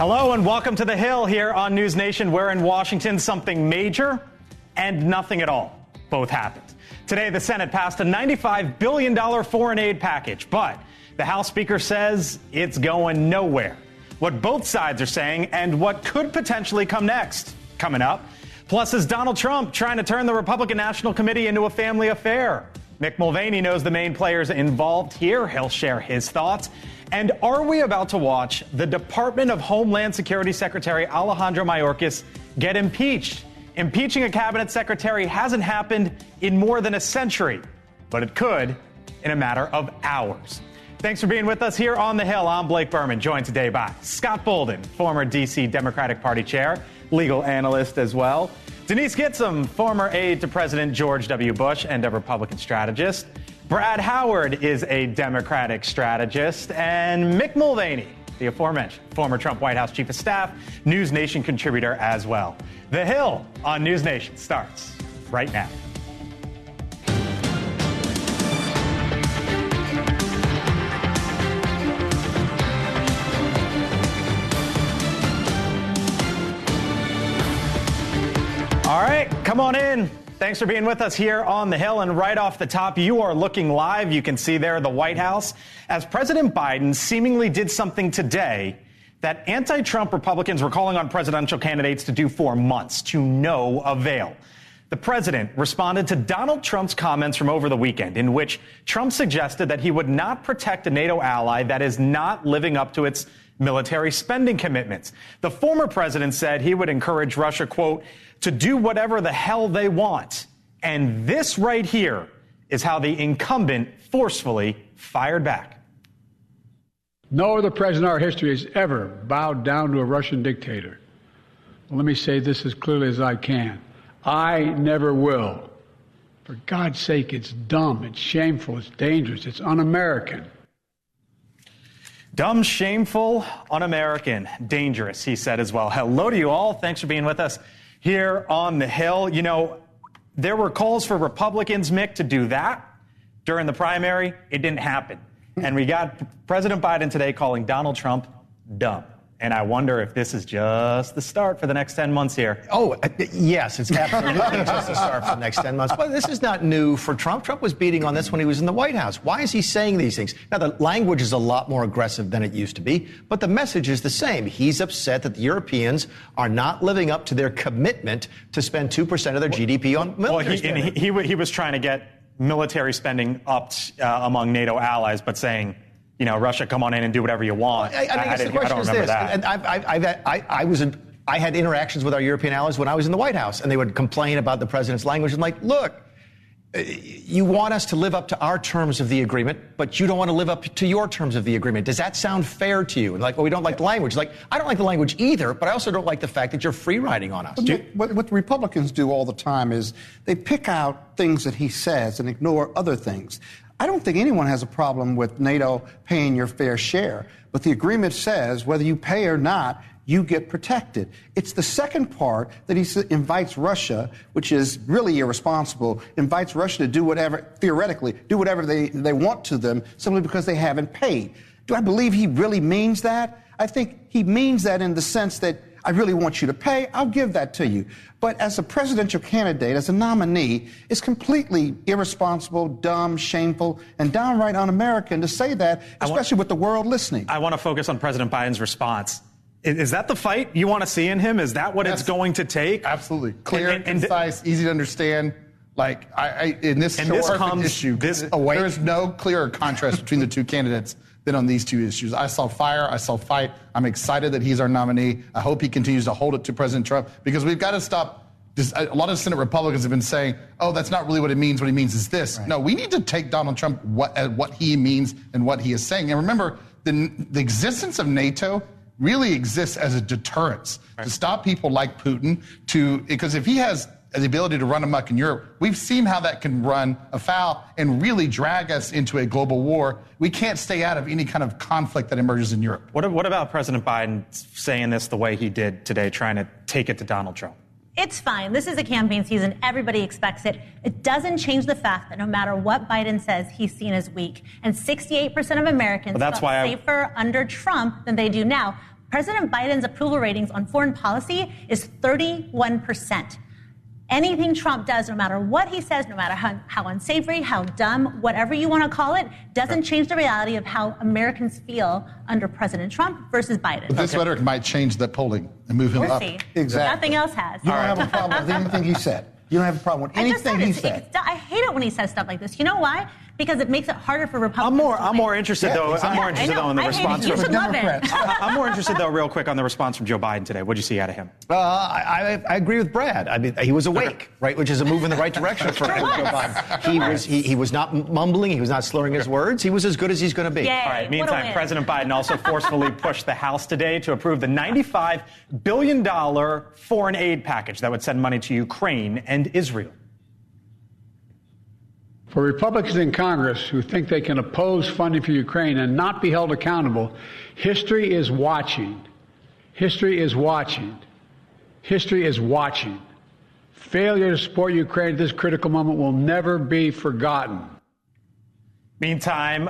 Hello and welcome to The Hill here on NewsNation, where in Washington something major and nothing at all both happened. Today, the Senate passed a $95 billion foreign aid package, but the House Speaker says it's going nowhere. What both sides are saying and what could potentially come next. Coming up. Plus, is Donald Trump trying to turn the Republican National Committee into a family affair? Mick Mulvaney knows the main players involved here. He'll share his thoughts. And are we about to watch the Department of Homeland Security Secretary Alejandro Mayorkas get impeached? Impeaching a cabinet secretary hasn't happened in more than a century, but it could in a matter of hours. Thanks for being with us here on The Hill. I'm Blake Berman, joined today by Scott Bolden, former D.C. Democratic Party chair, legal analyst as well. Denise Gitsom, former aide to President George W. Bush and a Republican strategist. Brad Howard is a Democratic strategist. And Mick Mulvaney, the aforementioned former Trump White House chief of staff, NewsNation contributor as well. The Hill on NewsNation starts right now. All right, come on in. Thanks for being with us here on The Hill. And right off the top, you are looking live. You can see there the White House as President Biden seemingly did something today that anti-Trump Republicans were calling on presidential candidates to do for months, to no avail. The president responded to Donald Trump's comments from over the weekend, in which Trump suggested that he would not protect a NATO ally that is not living up to its military spending commitments. The former president said he would encourage Russia, quote, to do whatever the hell they want. And this right here is how the incumbent forcefully fired back. No other president in our history has ever bowed down to a Russian dictator. Well, let me say this as clearly as I can. I never will. For God's sake, it's dumb, it's shameful, it's dangerous, it's un-American. Dumb, shameful, un-American, dangerous, he said as well. Hello to you all. Thanks for being with us here on The Hill. You know, there were calls for Republicans, Mick, to do that during the primary. It didn't happen. And we got President Biden today calling Donald Trump dumb. And I wonder if this is just the start for the next 10 months here. Oh, yes, it's absolutely just the start for the next 10 months. But this is not new for Trump. Trump was beating on this when he was in the White House. Why is he saying these things? Now, the language is a lot more aggressive than it used to be, but the message is the same. He's upset that the Europeans are not living up to their commitment to spend 2% of their GDP on military spending. He was trying to get military spending up among NATO allies, but saying, you know, Russia, come on in and do whatever you want. I guess the question is this. And I had interactions with our European allies when I was in the White House, and they would complain about the president's language. I'm like, look, you want us to live up to our terms of the agreement, but you don't want to live up to your terms of the agreement. Does that sound fair to you? And like, well, we don't like the language. Like, I don't like the language either, but I also don't like the fact that you're free riding on us. What the Republicans do all the time is they pick out things that he says and ignore other things. I don't think anyone has a problem with NATO paying your fair share, but the agreement says whether you pay or not, you get protected. It's the second part that he invites Russia, which is really irresponsible, invites Russia to do whatever, theoretically, do whatever they want to them simply because they haven't paid. Do I believe he really means that? I think he means that in the sense that I really want you to pay, I'll give that to you. But as a presidential candidate, as a nominee, it's completely irresponsible, dumb, shameful, and downright un-American to say that, especially with the world listening. I want to focus on President Biden's response. Is that the fight you want to see in him? Is that what it's going to take? Absolutely. Clear, concise, easy to understand. Like, in this issue, there is no clearer contrast between the two candidates than on these two issues. I saw fire. I saw fight. I'm excited that he's our nominee. I hope he continues to hold it to President Trump, because we've got to stop. A lot of Senate Republicans have been saying, oh, that's not really what it means. What he means is this. Right. No, we need to take Donald Trump what he means and what he is saying. And remember, the existence of NATO really exists as a deterrence to stop people like Putin because if he has the ability to run amok in Europe, we've seen how that can run afoul and really drag us into a global war. We can't stay out of any kind of conflict that emerges in Europe. What about President Biden saying this the way he did today, trying to take it to Donald Trump? It's fine. This is a campaign season. Everybody expects it. It doesn't change the fact that no matter what Biden says, he's seen as weak. And 68% of Americans felt safer under Trump than they do now. President Biden's approval ratings on foreign policy is 31%. Anything Trump does, no matter what he says, no matter how unsavory, how dumb, whatever you want to call it, doesn't change the reality of how Americans feel under President Trump versus Biden. But this rhetoric might change the polling and move him up. Exactly. Nothing else has. You don't have a problem with anything he said. You don't have a problem with anything he said. I hate it when he says stuff like this. You know why? Because it makes it harder for Republicans. I'm more interested, though. I'm more interested, though, in the response. You should love it. I'm more interested, though, real quick, on the response from Joe Biden today. What did you see out of him? I agree with Brad. I mean, he was awake, right, which is a move in the right direction for Joe Biden. He was not mumbling. He was not slurring his words. He was as good as he's going to be. Yay, all right. Meantime, President Biden also forcefully pushed the House today to approve the $95 billion foreign aid package that would send money to Ukraine and Israel. For Republicans in Congress who think they can oppose funding for Ukraine and not be held accountable, history is watching. History is watching. History is watching. Failure to support Ukraine at this critical moment will never be forgotten. Meantime,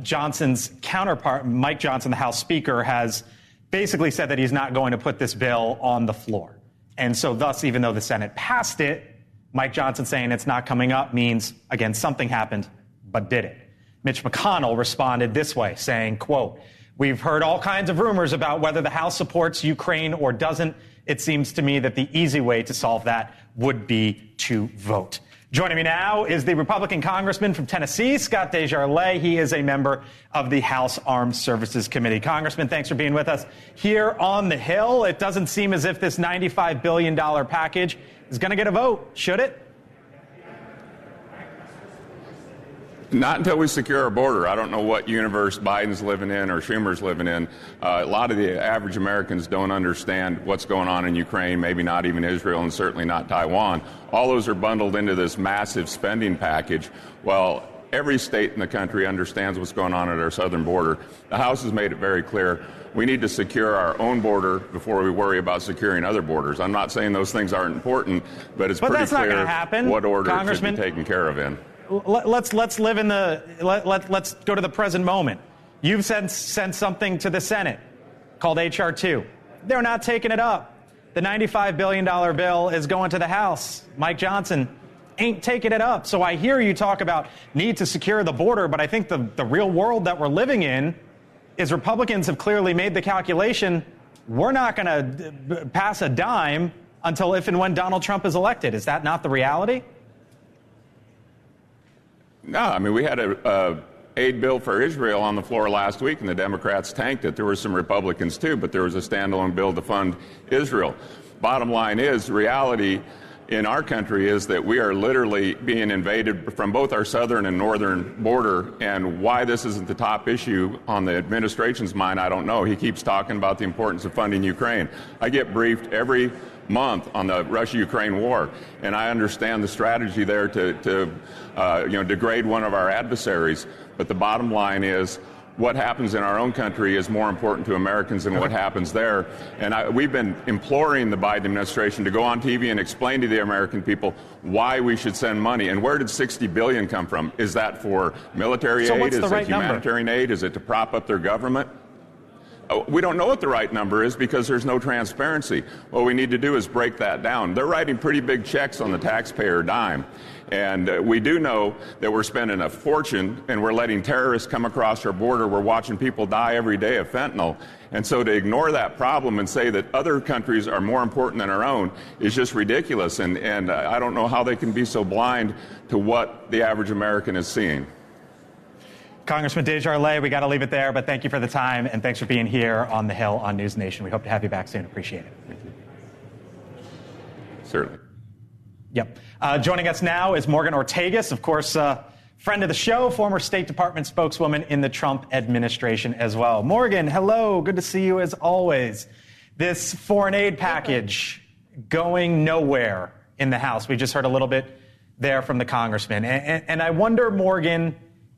Johnson's counterpart, Mike Johnson, the House Speaker, has basically said that he's not going to put this bill on the floor. And so thus, even though the Senate passed it, Mike Johnson saying it's not coming up means, again, something happened, but did it? Mitch McConnell responded this way, saying, quote, "We've heard all kinds of rumors about whether the House supports Ukraine or doesn't. It seems to me that the easy way to solve that would be to vote." Joining me now is the Republican congressman from Tennessee, Scott Desjardins. He is a member of the House Armed Services Committee. Congressman, thanks for being with us here on the Hill. It doesn't seem as if this $95 billion package is going to get a vote, should it? Not until we secure our border. I don't know what universe Biden's living in or Schumer's living in. A lot of the average Americans don't understand what's going on in Ukraine, maybe not even Israel, and certainly not Taiwan. All those are bundled into this massive spending package. Well, every state in the country understands what's going on at our southern border. The House has made it very clear. We need to secure our own border before we worry about securing other borders. I'm not saying those things aren't important, but it's pretty clear what order it should be taken care of in. Let's live in let's go to the present moment. You've sent something to the Senate called H.R. 2. They're not taking it up. The $95 billion bill is going to the House. Mike Johnson ain't taking it up. So I hear you talk about need to secure the border, but I think the real world that we're living in is Republicans have clearly made the calculation, we're not going to pass a dime until if and when Donald Trump is elected. Is that not the reality? No, I mean, we had a aid bill for Israel on the floor last week, and the Democrats tanked it. There were some Republicans, too, but there was a standalone bill to fund Israel. Bottom line is, reality in our country is that we are literally being invaded from both our southern and northern border, and why this isn't the top issue on the administration's mind, I don't know. He keeps talking about the importance of funding Ukraine. I get briefed every month on the Russia-Ukraine war, and I understand the strategy there to degrade one of our adversaries. But the bottom line is, what happens in our own country is more important to Americans than what happens there. And we've been imploring the Biden administration to go on TV and explain to the American people why we should send money. And where did $60 billion come from? Is that for military aid? Is it humanitarian aid? Is it to prop up their government? We don't know what the right number is because there's no transparency. What we need to do is break that down. They're writing pretty big checks on the taxpayer dime. And we do know that we're spending a fortune and we're letting terrorists come across our border. We're watching people die every day of fentanyl. And so to ignore that problem and say that other countries are more important than our own is just ridiculous. And I don't know how they can be so blind to what the average American is seeing. Congressman Desjardins, we got to leave it there, but thank you for the time and thanks for being here on the Hill on NewsNation. We hope to have you back soon. Appreciate it. Thank you. Certainly. Yep. Joining us now is Morgan Ortagus, of course, friend of the show, former State Department spokeswoman in the Trump administration as well. Morgan, hello. Good to see you as always. This foreign aid package going nowhere in the House. We just heard a little bit there from the congressman. And I wonder, Morgan,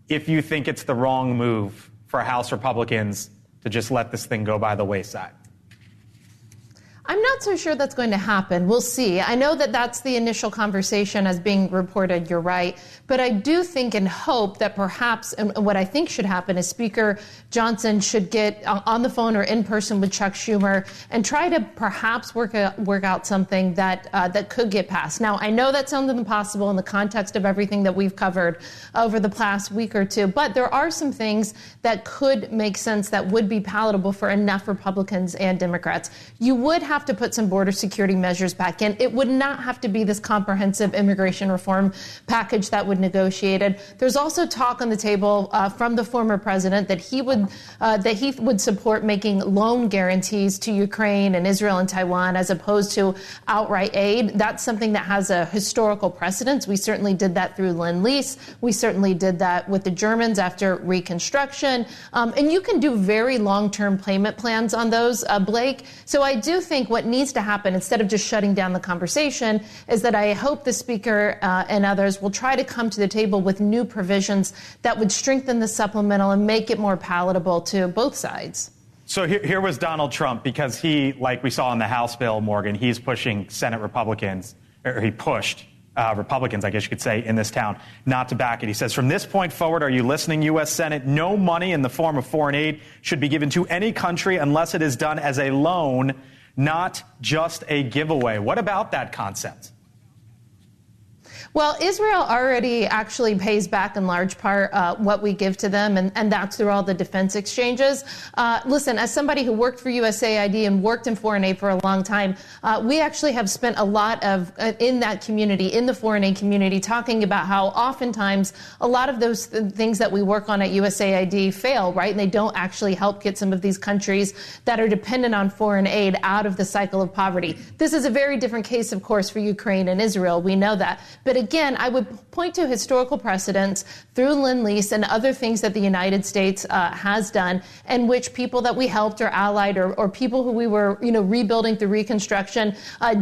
if you think it's the wrong move for House Republicans to just let this thing go by the wayside. I'm not so sure that's going to happen. We'll see. I know that that's the initial conversation as being reported. You're right. But I do think and hope that perhaps, and what I think should happen is Speaker Johnson should get on the phone or in person with Chuck Schumer and try to perhaps work out something that could get passed. Now, I know that sounds impossible in the context of everything that we've covered over the past week or two, but there are some things that could make sense that would be palatable for enough Republicans and Democrats. You would have to put some border security measures back in. It would not have to be this comprehensive immigration reform package that would negotiated. There's also talk on the table from the former president that he would support making loan guarantees to Ukraine and Israel and Taiwan as opposed to outright aid. That's something that has a historical precedence. We certainly did that through Lend-Lease. We certainly did that with the Germans after Reconstruction. And you can do very long-term payment plans on those, Blake. So I do think what needs to happen, instead of just shutting down the conversation, is that I hope the Speaker and others will try to come to the table with new provisions that would strengthen the supplemental and make it more palatable to both sides. So here was Donald Trump, because he, like we saw in the House bill, Morgan, he's pushing Senate Republicans, or he pushed Republicans, I guess you could say, in this town, not to back it. He says, from this point forward, are you listening, U.S. Senate? No money in the form of foreign aid should be given to any country unless it is done as a loan, not just a giveaway. What about that concept? Well, Israel already actually pays back in large part what we give to them, and that's through all the defense exchanges. Listen, as somebody who worked for USAID and worked in foreign aid for a long time, we actually have spent a lot of in that community, in the foreign aid community, talking about how oftentimes a lot of those things that we work on at USAID fail, right? And they don't actually help get some of these countries that are dependent on foreign aid out of the cycle of poverty. This is a very different case, of course, for Ukraine and Israel. We know that. But again, I would point to historical precedents through Lend-Lease and other things that the United States has done, in which people that we helped or allied or people who we were, rebuilding through Reconstruction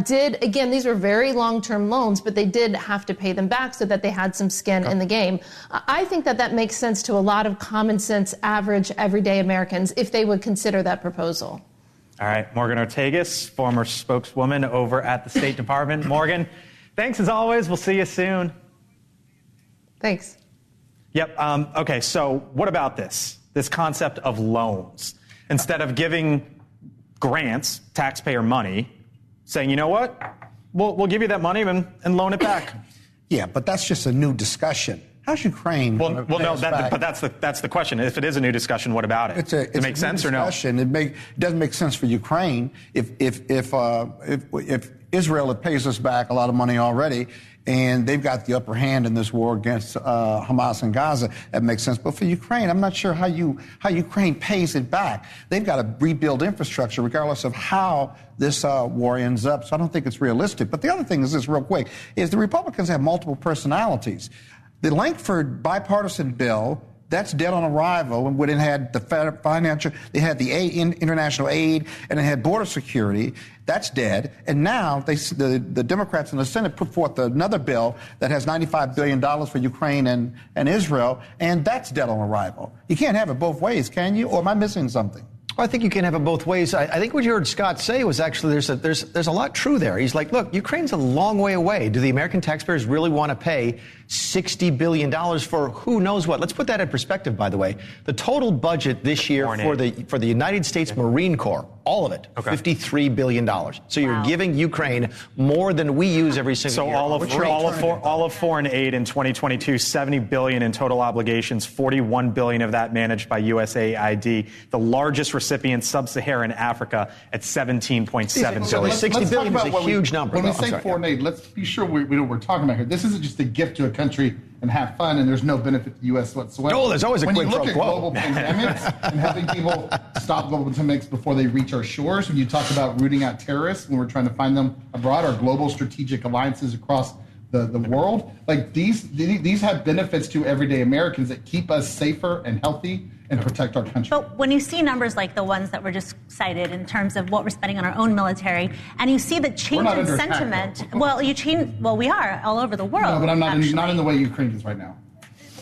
did, again, these were very long-term loans, but they did have to pay them back so that they had some skin in the game. I think that makes sense to a lot of common sense, average, everyday Americans if they would consider that proposal. All right, Morgan Ortagus, former spokeswoman over at the State Department. Morgan, thanks as always. We'll see you soon. Thanks. Yep. Okay, so what about this concept of loans? Instead of giving grants, taxpayer money, saying, you know what, we'll give you that money and loan it back. Yeah, but that's just a new discussion. How's Ukraine? Well, no, but that's the question. If it is a new discussion, what about it? Does it make sense or no? It doesn't make sense for Ukraine if Israel pays us back a lot of money already, and they've got the upper hand in this war against Hamas and Gaza. That makes sense. But for Ukraine, I'm not sure how Ukraine pays it back. They've got to rebuild infrastructure regardless of how this war ends up. So I don't think it's realistic. But the other thing is this, real quick, is the Republicans have multiple personalities. The Lankford bipartisan bill, that's dead on arrival, and when it had the financial, they had the international aid, and it had border security. That's dead. And now the Democrats in the Senate put forth another bill that has $95 billion for Ukraine and Israel, and that's dead on arrival. You can't have it both ways, can you? Or am I missing something? Well, I think you can have it both ways. I think what you heard Scott say was actually there's a lot true there. He's like, look, Ukraine's a long way away. Do the American taxpayers really want to pay $60 billion for who knows what? Let's put that in perspective, by the way. The total budget this year for the United States Marine Corps, all of it, $53 billion. So you're giving Ukraine more than we use every single year. So all of foreign aid in 2022, $70 billion in total obligations, $41 billion of that managed by USAID. The largest recipient, Sub-Saharan Africa, at $17.7 billion. $60 billion is a huge number. When we say foreign aid, let's be sure we know what we're talking about here. This isn't just a gift to a country and have fun, and there's no benefit to the U.S. whatsoever. No, there's always a quid pro quo. When you look at global pandemics and having people stop global pandemics before they reach our shores, when you talk about rooting out terrorists when we're trying to find them abroad, our global strategic alliances across the world, like these have benefits to everyday Americans that keep us safer and healthy and protect our country. But when you see numbers like the ones that were just cited in terms of what we're spending on our own military, and you see the change in sentiment, we are all over the world. No, but I'm not in the way Ukraine is right now.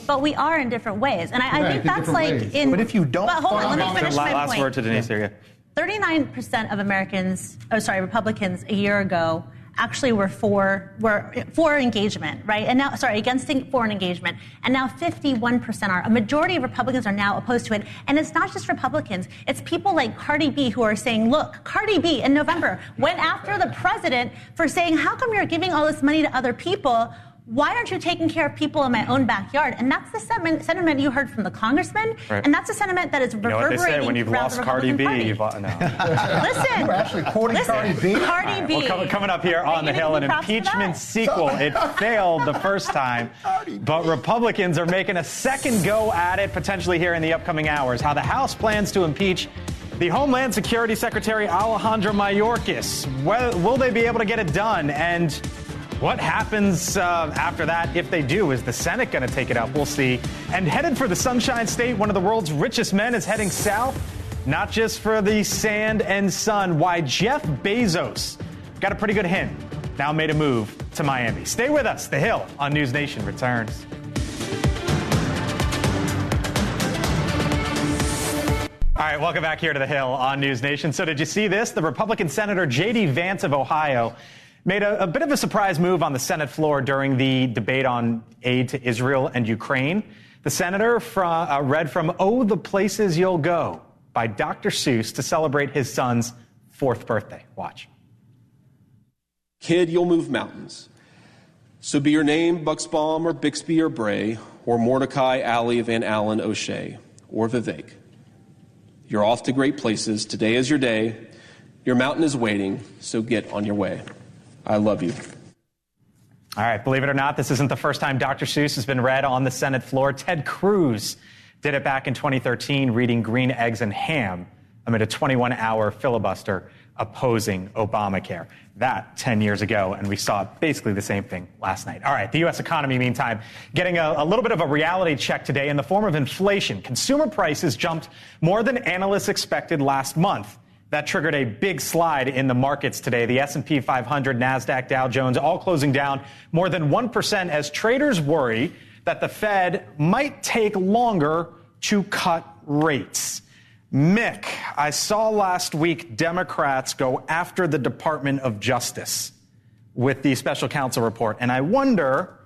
But we are in different ways, and I think that's like But if you don't, but hold on, let me finish my point. Last word to Denise here. 39% of Republicans a year ago actually were for engagement, right? And now, against foreign engagement. And now 51% are. A majority of Republicans are now opposed to it. And it's not just Republicans. It's people like Cardi B who are saying, look, Cardi B in November went after the president for saying, how come you're giving all this money to other people? Why aren't you taking care of people in my own backyard? And that's the sentiment you heard from the congressman, right. And that's a sentiment that is reverberating. You know what they say, when you've lost Cardi B, you've no. Listen, you were actually quoting Cardi B. Cardi B. Well, coming up here on the Hill, an impeachment sequel. It failed the first time, but Republicans are making a second go at it, potentially here in the upcoming hours. How the House plans to impeach the Homeland Security Secretary Alejandro Mayorkas. Will they be able to get it done? And what happens after that, if they do? Is the Senate going to take it up? We'll see. And headed for the Sunshine State, one of the world's richest men is heading south, not just for the sand and sun. Why Jeff Bezos got a pretty good hint, now made a move to Miami. Stay with us. The Hill on NewsNation returns. All right, welcome back here to The Hill on NewsNation. So did you see this? The Republican Senator J.D. Vance of Ohio made a bit of a surprise move on the Senate floor during the debate on aid to Israel and Ukraine. The senator read from Oh, the Places You'll Go by Dr. Seuss to celebrate his son's 4th birthday. Watch. Kid, you'll move mountains. So be your name Buxbaum or Bixby or Bray or Mordecai, Alley, Van Allen, O'Shea or Vivek. You're off to great places. Today is your day. Your mountain is waiting, so get on your way. I love you. All right, believe it or not, this isn't the first time Dr. Seuss has been read on the Senate floor. Ted Cruz did it back in 2013, reading Green Eggs and Ham amid a 21-hour filibuster opposing Obamacare. That 10 years ago, and we saw basically the same thing last night. All right, the U.S. economy, meantime, getting a little bit of a reality check today in the form of inflation. Consumer prices jumped more than analysts expected last month. That triggered a big slide in the markets today. The S&P 500, NASDAQ, Dow Jones, all closing down more than 1% as traders worry that the Fed might take longer to cut rates. Mick, I saw last week Democrats go after the Department of Justice with the special counsel report, and I wonder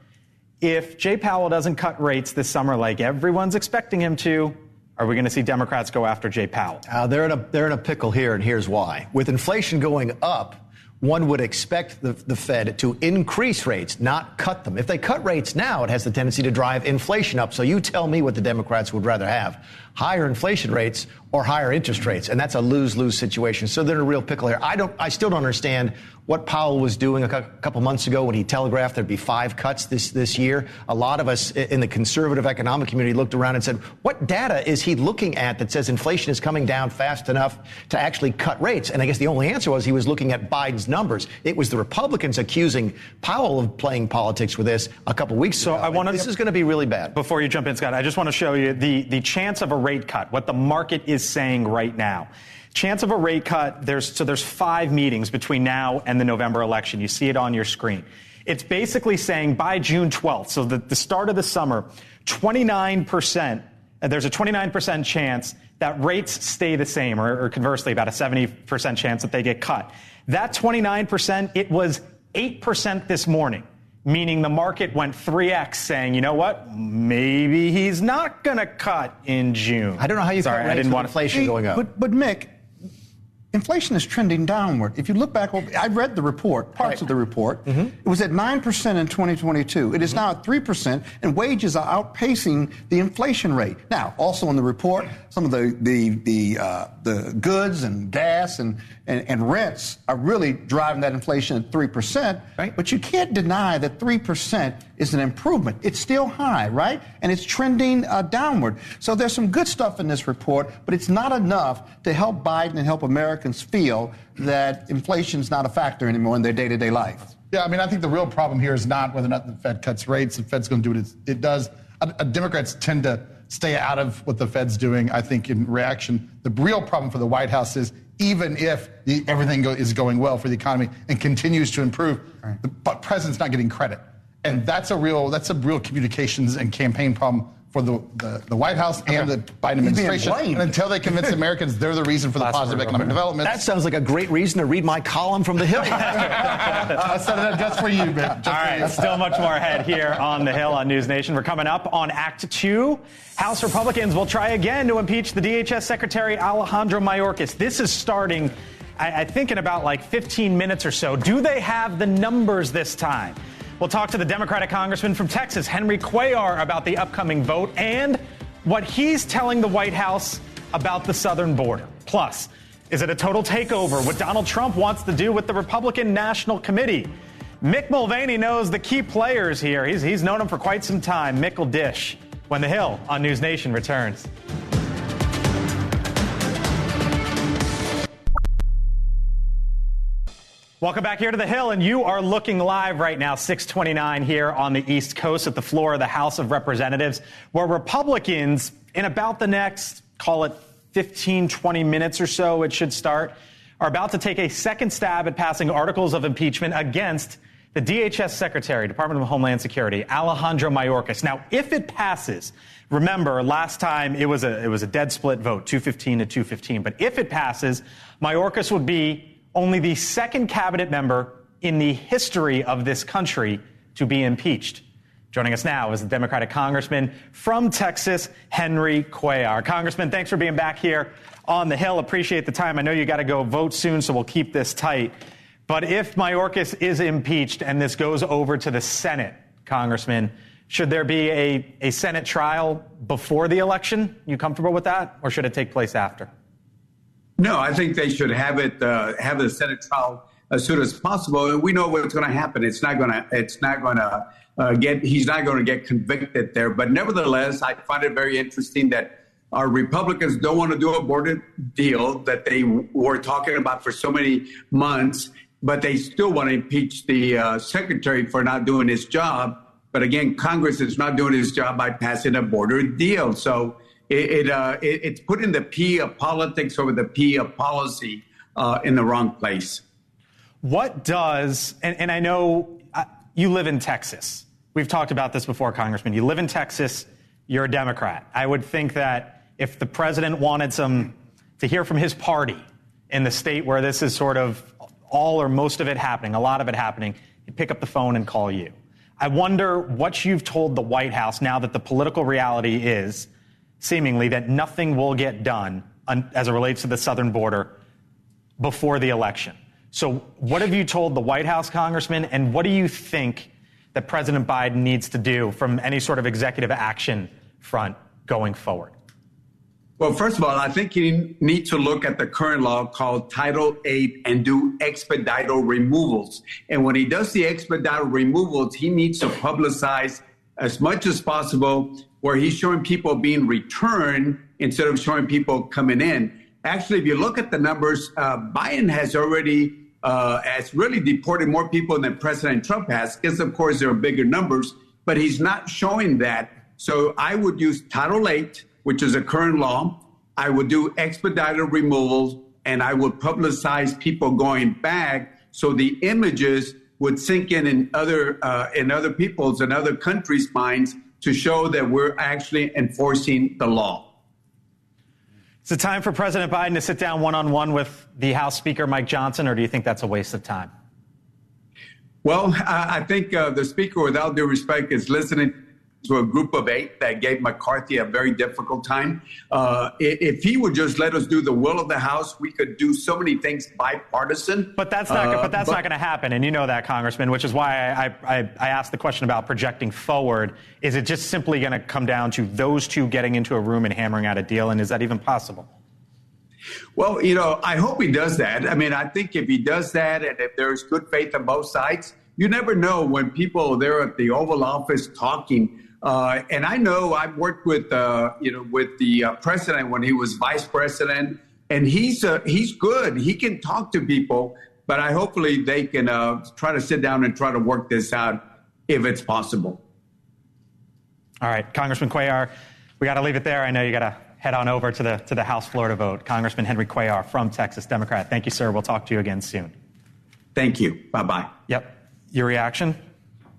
if Jay Powell doesn't cut rates this summer like everyone's expecting him to, are we going to see Democrats go after Jay Powell? They're in a pickle here, and here's why. With inflation going up, one would expect the Fed to increase rates, not cut them. If they cut rates now, it has the tendency to drive inflation up. So you tell me what the Democrats would rather have, higher inflation rates or higher interest rates. And that's a lose-lose situation. So they're in a real pickle here. I still don't understand what Powell was doing a couple months ago when he telegraphed there'd be 5 cuts this year. A lot of us in the conservative economic community looked around and said, what data is he looking at that says inflation is coming down fast enough to actually cut rates? And I guess the only answer was he was looking at Biden's numbers. It was the Republicans accusing Powell of playing politics with this a couple weeks ago. This is going to be really bad. Before you jump in, Scott, I just want to show you the chance of a rate cut, what the market is saying right now. Chance of a rate cut, there's 5 meetings between now and the November election. You see it on your screen. It's basically saying by June 12th, so the start of the summer, 29%, there's a 29% chance that rates stay the same, or conversely, about a 70% chance that they get cut. That 29%, it was 8% this morning, meaning the market went 3x, saying, you know what, maybe he's not going to cut in June. I don't know how you cut rates with inflation going up. But Mick, inflation is trending downward. If you look back, I read the report, parts of the report. Mm-hmm. It was at 9% in 2022. It is now at 3%, and wages are outpacing the inflation rate. Now, also in the report, some of the goods and gas and rents are really driving that inflation at 3%. Right. But you can't deny that 3% is an improvement. It's still high, right? And it's trending downward. So there's some good stuff in this report, but it's not enough to help Biden and help Americans feel that inflation's not a factor anymore in their day-to-day life. Yeah, I mean, I think the real problem here is not whether or not the Fed cuts rates. The Fed's going to do what it does. Democrats tend to stay out of what the Fed's doing, I think, in reaction. The real problem for the White House is even if everything is going well for the economy and continues to improve, the president's not getting credit. And that's a real communications and campaign problem for the White House and the Biden administration. And until they convince Americans they're the reason for the positive economic development. That sounds like a great reason to read my column from the Hill. I said that just for you, man. All right, still much more ahead here on the Hill on NewsNation. We're coming up on Act 2. House Republicans will try again to impeach the DHS Secretary Alejandro Mayorkas. This is starting, I think, in about like 15 minutes or so. Do they have the numbers this time? We'll talk to the Democratic congressman from Texas, Henry Cuellar, about the upcoming vote and what he's telling the White House about the southern border. Plus, is it a total takeover, what Donald Trump wants to do with the Republican National Committee? Mick Mulvaney knows the key players here. He's known them for quite some time. Mick will dish when the Hill on NewsNation returns. Welcome back here to the Hill, and you are looking live right now, 6:29 here on the East Coast at the floor of the House of Representatives, where Republicans, in about the next, call it 15, 20 minutes or so, it should start, are about to take a second stab at passing articles of impeachment against the DHS Secretary, Department of Homeland Security, Alejandro Mayorkas. Now, if it passes, remember, last time it was a dead split vote, 215 to 215. But if it passes, Mayorkas would be only the second cabinet member in the history of this country to be impeached. Joining us now is the Democratic congressman from Texas, Henry Cuellar. Congressman, thanks for being back here on the Hill. Appreciate the time. I know you got to go vote soon, so we'll keep this tight. But if Mayorkas is impeached and this goes over to the Senate, Congressman, should there be a Senate trial before the election? You comfortable with that? Or should it take place after? No, I think they should have the Senate trial as soon as possible. And we know what's going to happen. He's not going to get convicted there. But nevertheless, I find it very interesting that our Republicans don't want to do a border deal that they were talking about for so many months, but they still want to impeach the secretary for not doing his job. But again, Congress is not doing his job by passing a border deal. So it's putting the P of politics over the P of policy in the wrong place. What does, and I know you live in Texas. We've talked about this before, Congressman. You live in Texas. You're a Democrat. I would think that if the president wanted to hear from his party in the state where this is sort of all or most of it happening, a lot of it happening, he'd pick up the phone and call you. I wonder what you've told the White House now that the political reality is seemingly that nothing will get done as it relates to the southern border before the election. So what have you told the White House, Congressman, and what do you think that President Biden needs to do from any sort of executive action front going forward? Well, first of all, I think you need to look at the current law called Title VIII and do expeditial removals. And when he does the expeditial removals, he needs to publicize as much as possible where he's showing people being returned instead of showing people coming in. Actually, if you look at the numbers, Biden has really deported more people than President Trump has, because, of course, there are bigger numbers, but he's not showing that. So I would use Title VIII, which is a current law. I would do expedited removals, and I would publicize people going back so the images would sink in other people's and other countries' minds to show that we're actually enforcing the law. Is it time for President Biden to sit down one-on-one with the House Speaker, Mike Johnson, or do you think that's a waste of time? Well, I think the Speaker, without due respect, is listening to a group of 8 that gave McCarthy a very difficult time. If he would just let us do the will of the House, we could do so many things bipartisan. But that's not going to happen, and you know that, Congressman, which is why I asked the question about projecting forward. Is it just simply going to come down to those two getting into a room and hammering out a deal, and is that even possible? Well, I hope he does that. I mean, I think if he does that, and if there's good faith on both sides, you never know when people are there at the Oval Office talking. And I know I've worked with the president when he was vice president, and he's good. He can talk to people, but hopefully they can try to sit down and try to work this out if it's possible. All right, Congressman Cuellar, we got to leave it there. I know you got to head on over to the House floor to vote. Congressman Henry Cuellar from Texas, Democrat. Thank you, sir. We'll talk to you again soon. Thank you. Bye-bye. Yep. Your reaction?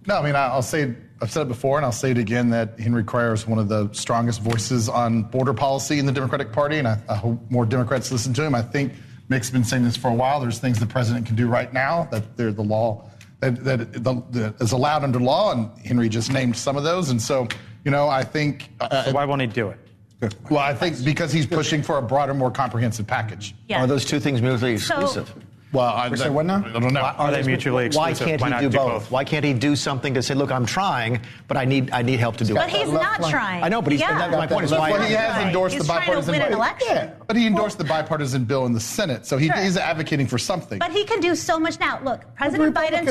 No, I mean, I'll say I've said it before, and I'll say it again, that Henry Cuellar is one of the strongest voices on border policy in the Democratic Party, and I hope more Democrats listen to him. I think Mick's been saying this for a while. There's things the president can do right now that they're the law that is allowed under law, and Henry just named some of those. And so, I think... so why won't he do it? Well, I think because he's pushing for a broader, more comprehensive package. Yeah. Are those two things mutually exclusive? Well, I don't know. Are they mutually exclusive? Why can't he do both? Why can't he do something to say, look, I'm trying, but I need help to do it? But he's not trying. I know, but my point is why he has endorsed the bipartisan bill. Yeah, but he endorsed the bipartisan bill in the Senate, so he is advocating for something. But he can do so much now. Look, President Biden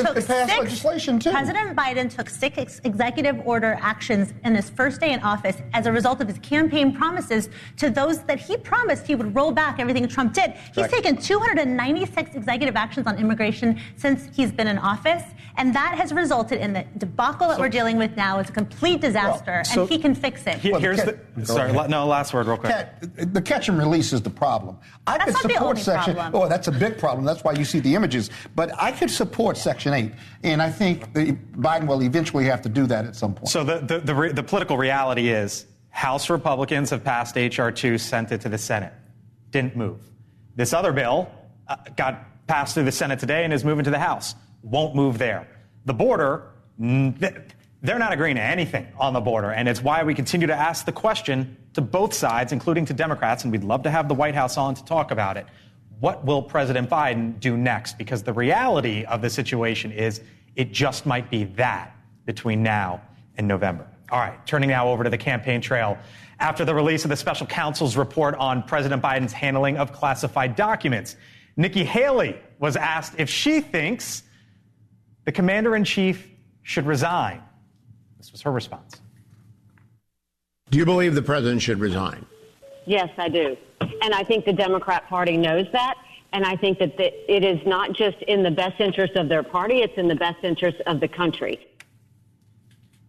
took six executive order actions in his first day in office as a result of his campaign promises to those that he promised he would roll back everything Trump did. He's taken 296 executive actions on immigration since he's been in office, and that has resulted in the debacle that we're dealing with now. It's a complete disaster, and he can fix it. Last word real quick. The catch and release is the problem. I could support Section 8. Oh, that's a big problem. That's why you see the images. But I could support Section 8, and I think Biden will eventually have to do that at some point. So the political reality is House Republicans have passed H.R. 2, sent it to the Senate. Didn't move. This other bill got passed through the Senate today and is moving to the House. Won't move there. The border, they're not agreeing to anything on the border, and it's why we continue to ask the question to both sides, including to Democrats, and we'd love to have the White House on to talk about it. What will President Biden do next? Because the reality of the situation is it just might be that between now and November. All right, turning now over to the campaign trail. After the release of the special counsel's report on President Biden's handling of classified documents, Nikki Haley was asked if she thinks the commander-in-chief should resign. This was her response. Do you believe the president should resign? Yes, I do. And I think the Democrat Party knows that. And I think that it is not just in the best interest of their party, it's in the best interest of the country.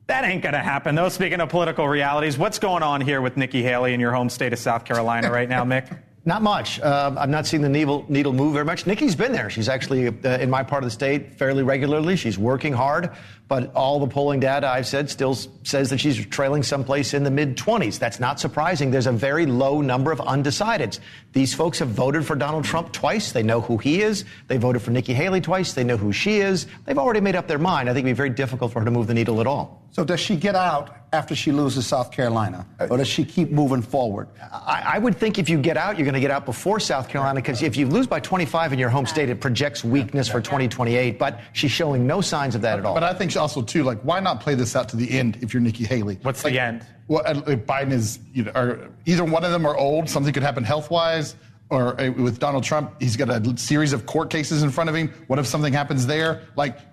That ain't going to happen, though. Speaking of political realities, what's going on here with Nikki Haley in your home state of South Carolina right now, Mick? Not much. I'm not seeing the needle move very much. Nikki's been there. She's actually in my part of the state fairly regularly. She's working hard, but all the polling data I've said still says that she's trailing someplace in the mid-20s. That's not surprising. There's a very low number of undecideds. These folks have voted for Donald Trump twice. They know who he is. They voted for Nikki Haley twice. They know who she is. They've already made up their mind. I think it'd be very difficult for her to move the needle at all. So does she get out after she loses South Carolina, or does she keep moving forward? I would think if you get out, you're going to get out before South Carolina, because if you lose by 25 in your home state, it projects weakness for 2028. But she's showing no signs of that at all. But I think also, too, why not play this out to the end if you're Nikki Haley? What's the end? Well, Biden is, either one of them are old, something could happen health-wise, or with Donald Trump, he's got a series of court cases in front of him. What if something happens there?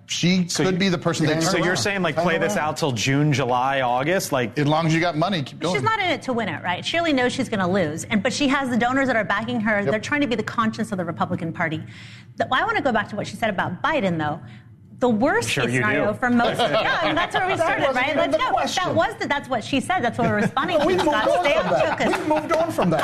She could be the person they turn around. So you're saying, play this out till June, July, August? As long as you got money, keep going. She's not in it to win it, right? She really knows she's going to lose. But she has the donors that are backing her. Yep. They're trying to be the conscience of the Republican Party. I want to go back to what she said about Biden, though. The worst case scenario for most. Yeah, that's where we started, right? Let's go. That's what she said. That's what we're responding to. We moved on from that.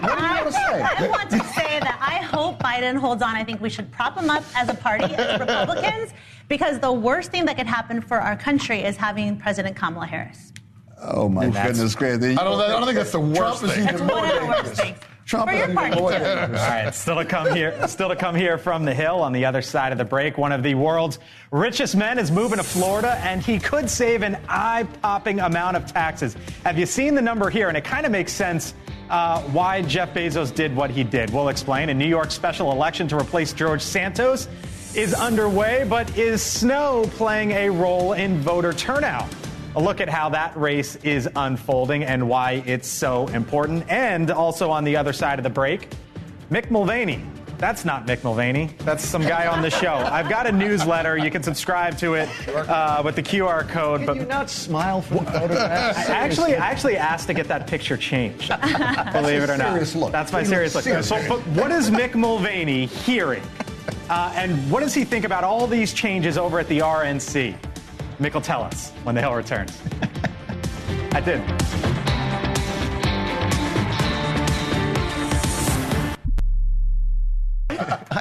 I want to say that I hope Biden holds on. I think we should prop him up as a party, as Republicans, because the worst thing that could happen for our country is having President Kamala Harris. Oh my goodness, crazy! I don't think that's the worst thing. That's one of the worst things. For your party, too. All right, still to come here from the Hill on the other side of the break. One of the world's richest men is moving to Florida, and he could save an eye-popping amount of taxes. Have you seen the number here? And it kind of makes sense why Jeff Bezos did what he did. We'll explain. A New York special election to replace George Santos is underway, but is snow playing a role in voter turnout? A look at how that race is unfolding and why it's so important. And also on the other side of the break, Mick Mulvaney. That's not Mick Mulvaney. That's some guy on the show. I've got a newsletter. You can subscribe to it with the QR code. Can you not smile for the photograph? I actually asked to get that picture changed. Believe it or not. That's my serious look. But what is Mick Mulvaney hearing? And what does he think about all these changes over at the RNC? Mick will tell us when the Hill returns. I did.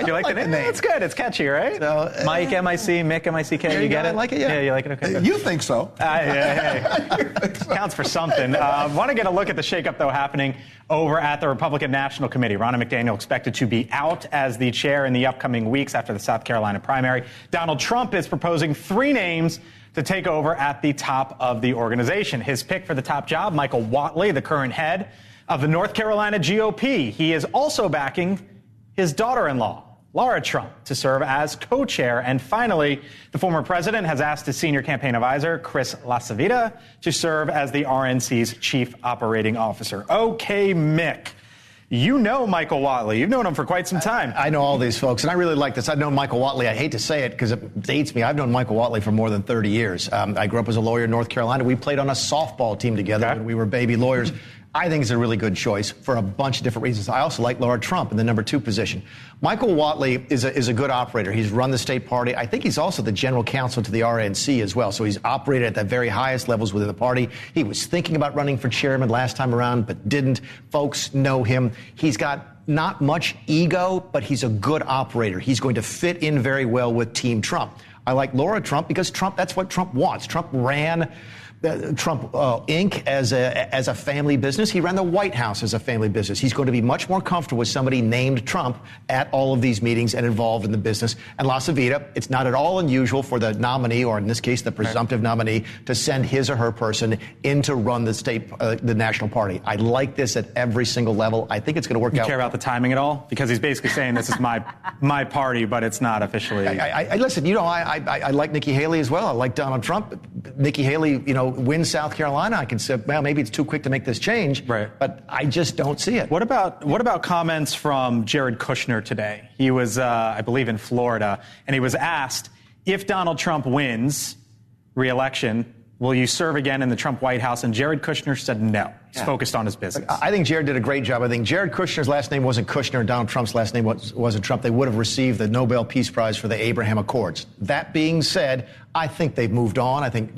You like the name? It's good. It's catchy, right? So, Mike, M-I-C, Mick, M-I-C-K. You get it? I like it, yeah. Yeah, you like it? Okay. You think so. Counts for something. Want to get a look at the shakeup, though, happening over at the Republican National Committee. Ronna McDaniel expected to be out as the chair in the upcoming weeks after the South Carolina primary. Donald Trump is proposing 3 names to take over at the top of the organization. His pick for the top job, Michael Whatley, the current head of the North Carolina GOP. He is also backing his daughter-in-law, Laura Trump, to serve as co-chair. And finally, the former president has asked his senior campaign advisor, Chris LaCivita, to serve as the RNC's chief operating officer. Okay, Mick. You know Michael Whatley. You've known him for quite some time. I know all these folks, and I really like this. I've known Michael Whatley. I hate to say it because it dates me. I've known Michael Whatley for more than 30 years. I grew up as a lawyer in North Carolina. We played on a softball team together when we were baby lawyers. I think it's a really good choice for a bunch of different reasons. I also like Laura Trump in the number 2 position. Michael Whatley is a good operator. He's run the state party. I think he's also the general counsel to the RNC as well. So he's operated at the very highest levels within the party. He was thinking about running for chairman last time around, but didn't. Folks know him. He's got not much ego, but he's a good operator. He's going to fit in very well with Team Trump. I like Laura Trump because that's what Trump wants. Trump ran Trump Inc. as a family business. He ran the White House as a family business. He's going to be much more comfortable with somebody named Trump at all of these meetings and involved in the business. And LaCivita, it's not at all unusual for the nominee, or in this case, the presumptive nominee, to send his or her person in to run the national party. I like this at every single level. I think it's going to work out. You care about the timing at all? Because he's basically saying this is my party, but it's not officially. Listen, I like Nikki Haley as well. I like Donald Trump. Nikki Haley, wins South Carolina. I can say, well, maybe it's too quick to make this change, but I just don't see it. What about comments from Jared Kushner today? He was, I believe, in Florida, and he was asked, if Donald Trump wins re-election, will you serve again in the Trump White House? And Jared Kushner said no. He's focused on his business. I think Jared did a great job. I think Jared Kushner's last name wasn't Kushner and Donald Trump's last name wasn't Trump. They would have received the Nobel Peace Prize for the Abraham Accords. That being said, I think they've moved on. I think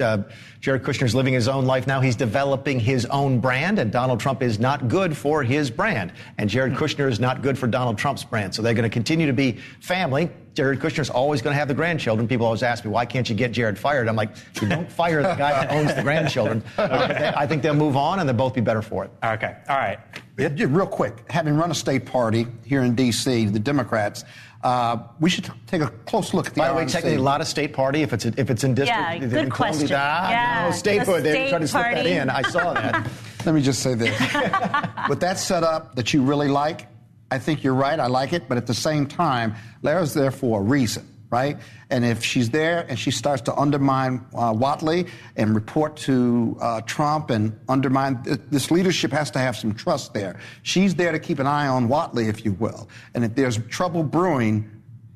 Jared Kushner's living his own life now. He's developing his own brand, and Donald Trump is not good for his brand. And Jared Kushner is not good for Donald Trump's brand. So they're going to continue to be family. Jared Kushner's always going to have the grandchildren. People always ask me, why can't you get Jared fired? I'm like, you don't fire the guy that owns the grandchildren. I think they'll move on, and they'll both be better for it. Okay. All right. Real quick, having run a state party here in D.C., the Democrats, we should take a close look at the RNC. By the way, technically, a lot of state party, if it's in district. Yeah, good question. No, statehood. They tried to slip that in. I saw that. Let me just say this. With that setup that you really like, I think you're right. I like it. But at the same time, Lara's there for a reason, right? And if she's there and she starts to undermine Whatley and report to Trump and undermine, this leadership has to have some trust there. She's there to keep an eye on Whatley, if you will. And if there's trouble brewing,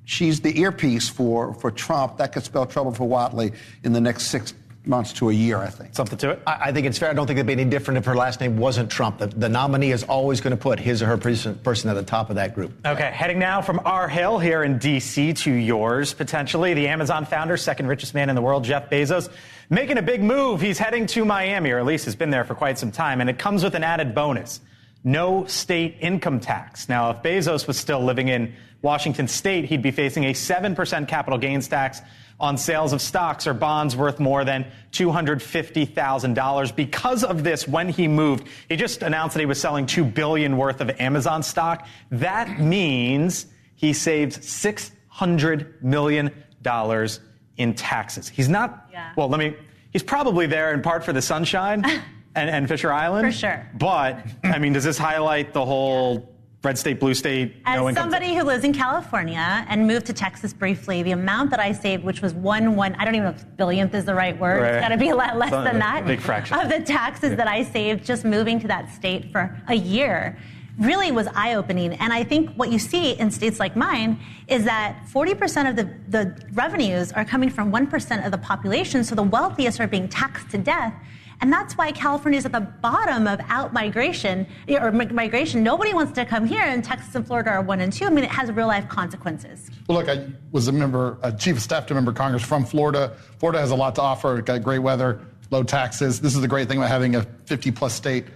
she's the earpiece for Trump. That could spell trouble for Whatley in the next 6 months to a year, I think. Something to it? I think it's fair. I don't think it'd be any different if her last name wasn't Trump. The nominee is always going to put his or her person at the top of that group. Okay, heading now from our hill here in D.C. to yours, potentially. The Amazon founder, second richest man in the world, Jeff Bezos, making a big move. He's heading to Miami, or at least has been there for quite some time, and it comes with an added bonus. No state income tax. Now, if Bezos was still living in Washington state, he'd be facing a 7% capital gains tax on sales of stocks or bonds worth more than $250,000. Because of this, when he moved, he just announced that he was selling $2 billion worth of Amazon stock. That means he saved $600 million in taxes. He's not, he's probably there in part for the sunshine and Fisher Island. For sure. But, I mean, does this highlight the whole red state, blue state, no income? As somebody who lives in California and moved to Texas briefly, the amount that I saved, which was I don't even know if billionth is the right word. Right. It's got to be a lot less than that. Big fraction. Of the taxes that I saved just moving to that state for a year really was eye-opening. And I think what you see in states like mine is that 40% of the revenues are coming from 1% of the population, so the wealthiest are being taxed to death. And that's why California is at the bottom of out-migration, or migration. Nobody wants to come here, and Texas and Florida are 1 and 2. I mean, it has real-life consequences. Well, look, I was a chief of staff to a member of Congress from Florida. Florida has a lot to offer. It's got great weather, low taxes. This is the great thing about having a 50-plus state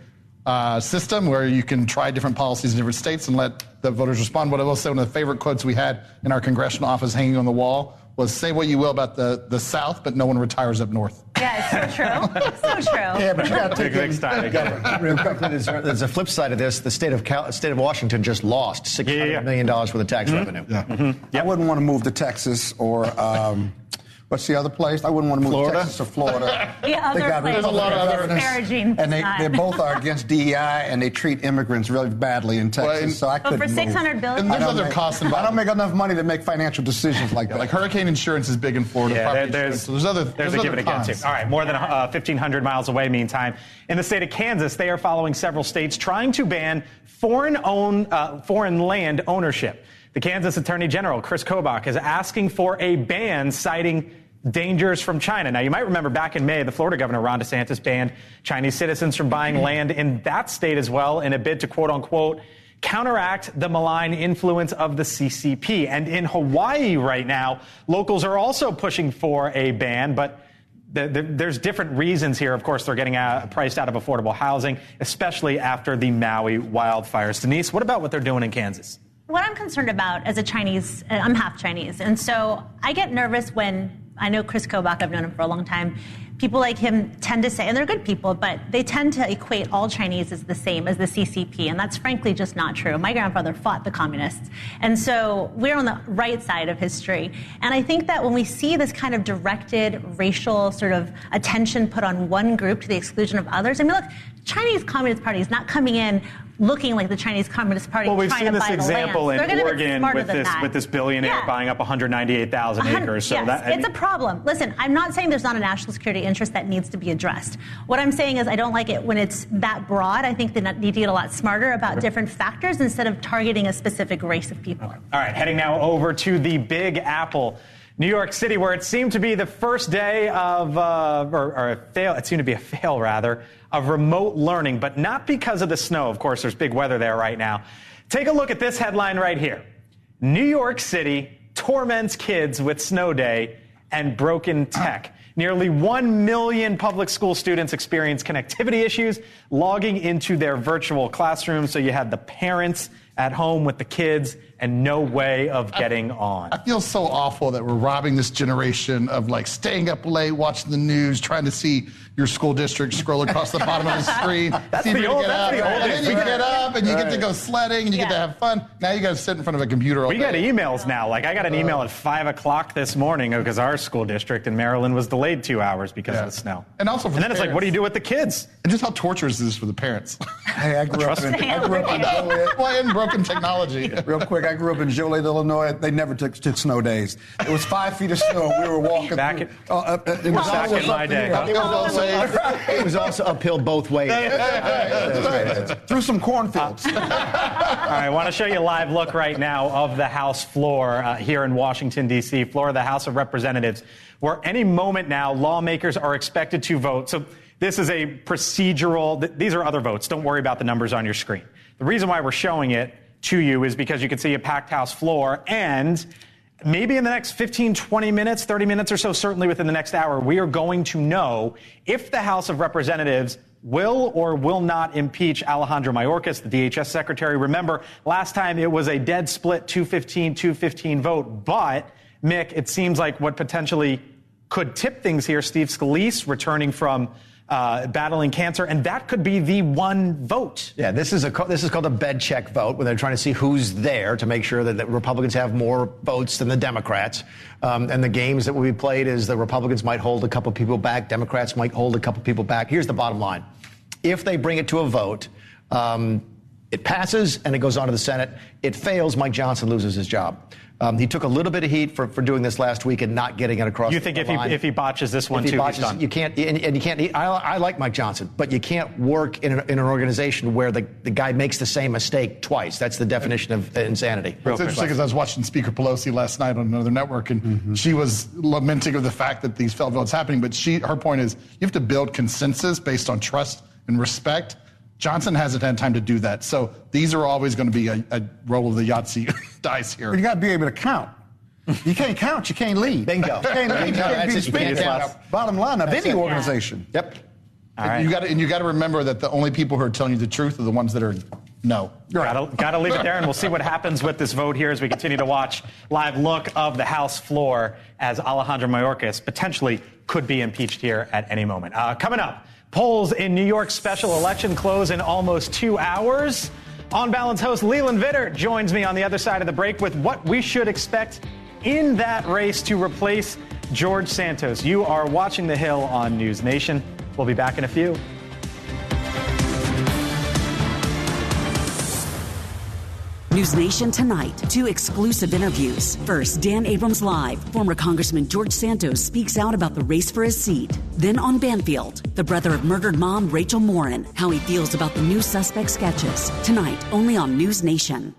system where you can try different policies in different states and let the voters respond. What I will say, one of the favorite quotes we had in our congressional office hanging on the wall was, say what you will about the South, but no one retires up north. Yeah, it's so true. It's so true. Yeah, but you got to take real quickly, there's a flip side of this. The state of Washington just lost $600 million worth of tax revenue. Yeah. Mm-hmm. I wouldn't want to move to Texas or what's the other place? I wouldn't want to move to Texas or Florida. There's a lot of other disparaging. And they both are against DEI, and they treat immigrants really badly in Texas. So I couldn't for $600 billion. And there's other costs involved. I don't make enough money to make financial decisions like that. Like hurricane insurance is big in Florida. Yeah, there's a give it again too. All right, more than 1,500 miles away. Meantime, in the state of Kansas, they are following several states trying to ban foreign land ownership. The Kansas Attorney General, Chris Kobach, is asking for a ban, citing dangers from China. Now, you might remember back in May, the Florida governor, Ron DeSantis, banned Chinese citizens from buying land in that state as well in a bid to, quote unquote, counteract the malign influence of the CCP. And in Hawaii right now, locals are also pushing for a ban, but there's different reasons here. Of course, they're getting priced out of affordable housing, especially after the Maui wildfires. Denise, what about what they're doing in Kansas? What I'm concerned about as a Chinese, I'm half Chinese, and so I get nervous when I know Chris Kobach, I've known him for a long time. People like him tend to say, and they're good people, but they tend to equate all Chinese as the same as the CCP, and that's frankly just not true. My grandfather fought the communists, and so we're on the right side of history. And I think that when we see this kind of directed racial sort of attention put on one group to the exclusion of others, I mean, look, Chinese Communist Party is not coming in looking like the Chinese Communist Party. Well, we've seen this example in Oregon with this billionaire buying up 198,000 acres. So yes, it's a problem. Listen, I'm not saying there's not a national security interest that needs to be addressed. What I'm saying is I don't like it when it's that broad. I think they need to get a lot smarter about different factors instead of targeting a specific race of people. Okay. All right, heading now over to the Big Apple, New York City, where it seemed to be the first day of, it seemed to be a fail, rather, of remote learning, but not because of the snow. Of course, there's big weather there right now. Take a look at this headline right here. New York City torments kids with snow day and broken tech. Nearly 1 million public school students experience connectivity issues logging into their virtual classrooms. So you had the parents at home with the kids and no way of getting on. I feel so awful that we're robbing this generation of like staying up late, watching the news, trying to see your school district scroll across the bottom of the screen. That's the old. And then you get up and you get to go sledding and you get to have fun. Now you got to sit in front of a computer all day. We got emails now. Like I got an email at 5 o'clock this morning because our school district in Maryland was delayed 2 hours because of the snow. And also for then it's like, what do you do with the kids? And just how torturous is this for the parents? Hey, I grew up in Joliet. Well, in broken technology. Real quick, I grew up in Joliet, Illinois. They never took snow days. It was 5 feet of snow. We were walking back in my day. It was also uphill both ways. Through some cornfields. All right, I want to show you a live look right now of the House floor here in Washington, D.C., floor of the House of Representatives, where any moment now lawmakers are expected to vote. So this is a procedural, these are other votes. Don't worry about the numbers on your screen. The reason why we're showing it to you is because you can see a packed House floor, and maybe in the next 15, 20 minutes, 30 minutes or so, certainly within the next hour, we are going to know if the House of Representatives will or will not impeach Alejandro Mayorkas, the DHS secretary. Remember, last time it was a dead split 215 vote, but Mick, it seems like what potentially could tip things here, Steve Scalise returning from battling cancer, and that could be the one vote. Yeah, this is called a bed check vote, where they're trying to see who's there to make sure that the Republicans have more votes than the Democrats. And the games that will be played is the Republicans might hold a couple people back, Democrats might hold a couple people back. Here's the bottom line. If they bring it to a vote, it passes and it goes on to the Senate. It fails, Mike Johnson loses his job. He took a little bit of heat for doing this last week and not getting it across. You think if he botches this one too, he's done? You can't, and you can't. I like Mike Johnson, but you can't work in an organization where the guy makes the same mistake twice. That's the definition of insanity. It's interesting because I was watching Speaker Pelosi last night on another network, and she was lamenting of the fact that these failed votes happening. But her point is, you have to build consensus based on trust and respect. Johnson hasn't had time to do that. So these are always going to be a roll of the Yahtzee dice here. But you got to be able to count. You can't count, you can't lead. Bingo. You can't lead, you can't be speaker. Bottom line of any organization. Yep. All right. You got to remember that the only people who are telling you the truth are the ones that are no. Got to leave it there, and we'll see what happens with this vote here as we continue to watch live look of the House floor as Alejandro Mayorkas potentially could be impeached here at any moment. Coming up, polls in New York's special election close in almost 2 hours. On Balance host Leland Vitter joins me on the other side of the break with what we should expect in that race to replace George Santos. You are watching The Hill on NewsNation. We'll be back in a few. NewsNation tonight, 2 exclusive interviews. First, Dan Abrams Live. Former Congressman George Santos speaks out about the race for his seat. Then on Banfield, the brother of murdered mom Rachel Morin, how he feels about the new suspect sketches. Tonight, only on NewsNation.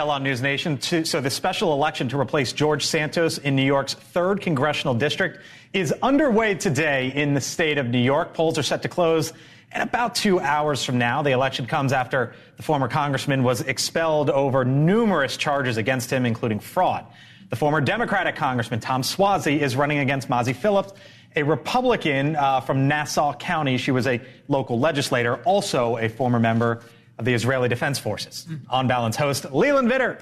On NewsNation, so the special election to replace George Santos in New York's 3rd congressional district is underway today in the state of New York. Polls are set to close in about 2 hours from now. The election comes after the former congressman was expelled over numerous charges against him, including fraud. The former Democratic congressman Tom Suozzi is running against Mazi Phillips, a Republican from Nassau County. She was a local legislator, also a former member of the Israeli Defense Forces. On Balance host Leland Vitter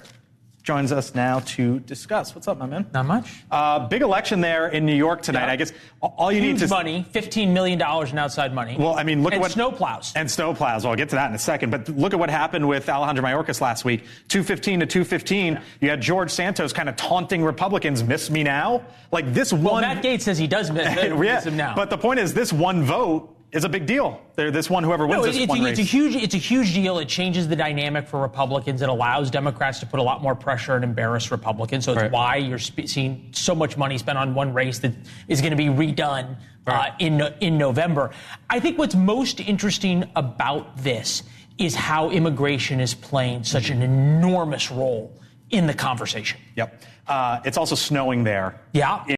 joins us now to discuss. What's up, my man? Not much. Big election there in New York tonight. Yeah. I guess all you need to money, $15 million in outside money. Well, I mean, look at what snowplows. And snowplows. Well, I'll get to that in a second. But look at what happened with Alejandro Mayorkas last week. 215 to 215. You had George Santos kind of taunting Republicans. Miss me now. Like this one. Well, Matt Gaetz says he does miss him now. But the point is, this one vote is a big deal. This one, whoever wins this one race. It's a huge deal. It changes the dynamic for Republicans. It allows Democrats to put a lot more pressure and embarrass Republicans. So it's why you're seeing so much money spent on one race that is going to be redone in November. I think what's most interesting about this is how immigration is playing such an enormous role in the conversation. Yep. It's also snowing there. Yeah.